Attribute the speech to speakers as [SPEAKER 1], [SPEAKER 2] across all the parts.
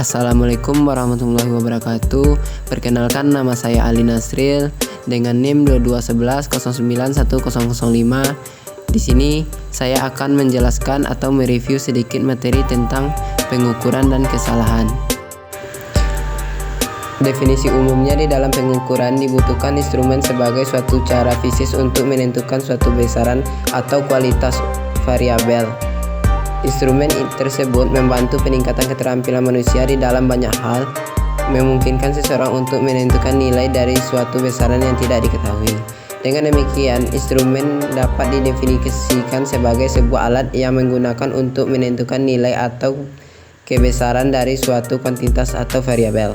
[SPEAKER 1] Assalamualaikum warahmatullahi wabarakatuh. Perkenalkan, nama saya Ali Nasril dengan NIM 2211091005. Di sini saya akan menjelaskan atau mereview sedikit materi tentang pengukuran dan kesalahan. Definisi umumnya, di dalam pengukuran dibutuhkan instrumen sebagai suatu cara fisik untuk menentukan suatu besaran atau kualitas variabel. Instrumen tersebut membantu peningkatan keterampilan manusia di dalam banyak hal, memungkinkan seseorang untuk menentukan nilai dari suatu besaran yang tidak diketahui. Dengan demikian, instrumen dapat didefinisikan sebagai sebuah alat yang menggunakan untuk menentukan nilai atau kebesaran dari suatu kuantitas atau variabel.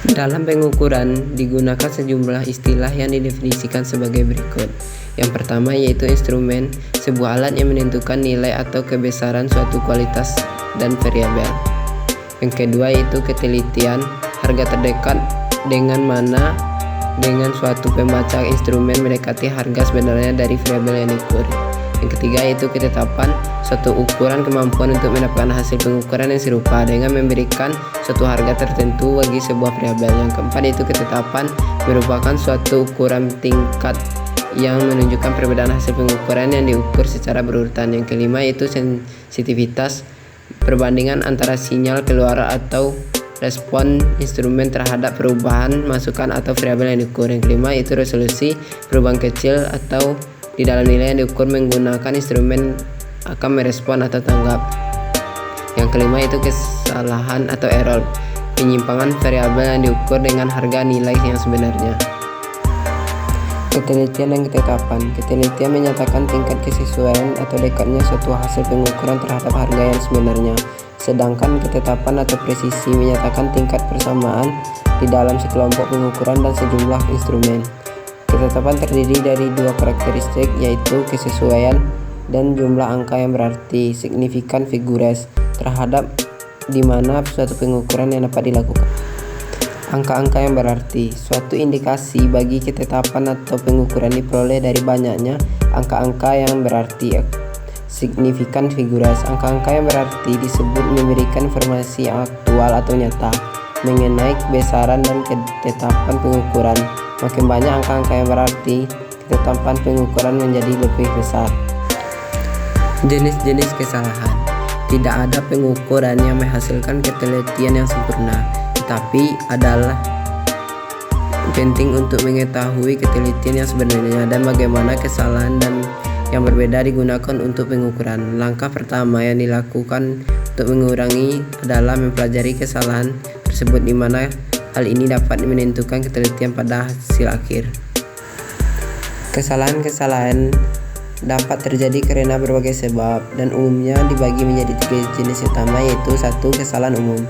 [SPEAKER 1] Dalam pengukuran digunakan sejumlah istilah yang didefinisikan sebagai berikut. Yang pertama yaitu instrumen, sebuah alat yang menentukan nilai atau kebesaran suatu kualitas dan variabel. Yang kedua yaitu ketelitian, harga terdekat dengan mana dengan suatu pembaca instrumen mendekati harga sebenarnya dari variabel yang diukur. Yang ketiga yaitu ketetapan, suatu ukuran kemampuan untuk mendapatkan hasil pengukuran yang serupa dengan memberikan suatu harga tertentu bagi sebuah variabel. Yang keempat yaitu ketetapan, merupakan suatu ukuran tingkat yang menunjukkan perbedaan hasil pengukuran yang diukur secara berurutan. Yang kelima yaitu sensitivitas, perbandingan antara sinyal keluar atau respon instrumen terhadap perubahan masukan atau variabel yang diukur. Yang kelima yaitu resolusi, perubahan kecil atau di dalam nilai yang diukur menggunakan instrumen akan merespon atau tanggap. Yang kelima yaitu kesalahan atau error, penyimpangan variabel yang diukur dengan harga nilai yang sebenarnya. Ketelitian dan ketetapan. Ketelitian menyatakan tingkat kesesuaian atau dekatnya suatu hasil pengukuran terhadap harga yang sebenarnya. Sedangkan ketetapan atau presisi menyatakan tingkat persamaan di dalam sekelompok pengukuran dan sejumlah instrumen. Ketetapan terdiri dari dua karakteristik, yaitu kesesuaian dan jumlah angka yang berarti signifikan figures terhadap di mana suatu pengukuran yang dapat dilakukan. Angka-angka yang berarti suatu indikasi bagi ketetapan atau pengukuran diperoleh dari banyaknya angka-angka yang berarti signifikan figures. Angka-angka yang berarti disebut memberikan informasi aktual atau nyata mengenai besaran dan ketetapan pengukuran. Makin banyak angka-angka yang berarti, ketetapan pengukuran menjadi lebih besar. Jenis-jenis kesalahan. Tidak ada pengukuran yang menghasilkan ketelitian yang sempurna, tetapi adalah penting untuk mengetahui ketelitian yang sebenarnya dan bagaimana kesalahan dan yang berbeda digunakan untuk pengukuran. Langkah pertama yang dilakukan untuk mengurangi adalah mempelajari kesalahan tersebut, di mana hal ini dapat menentukan ketelitian pada hasil akhir. Kesalahan-kesalahan dapat terjadi karena berbagai sebab dan umumnya dibagi menjadi tiga jenis utama, yaitu satu, kesalahan umum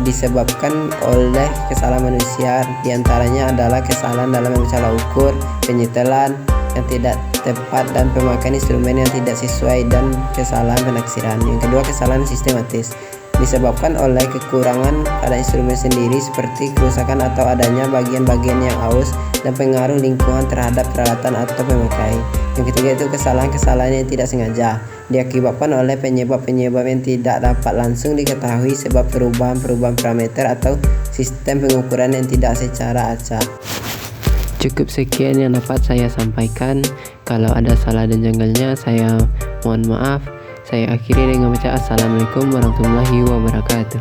[SPEAKER 1] disebabkan oleh kesalahan manusia. Di antaranya adalah kesalahan dalam membaca ukur, penyetelan yang tidak tepat dan pemakaian instrumen yang tidak sesuai, dan kesalahan penaksiran. Yang kedua, kesalahan sistematis disebabkan oleh kekurangan pada instrumen sendiri, seperti kerusakan atau adanya bagian-bagian yang aus dan pengaruh lingkungan terhadap peralatan atau pemakai. Yang ketiga itu kesalahan-kesalahan yang tidak sengaja diakibatkan oleh penyebab-penyebab yang tidak dapat langsung diketahui, sebab perubahan-perubahan parameter atau sistem pengukuran yang tidak secara acak. Cukup sekian yang dapat saya sampaikan. Kalau ada salah dan janggalnya, saya mohon maaf. Saya akhiri dengan baca Assalamualaikum warahmatullahi wabarakatuh.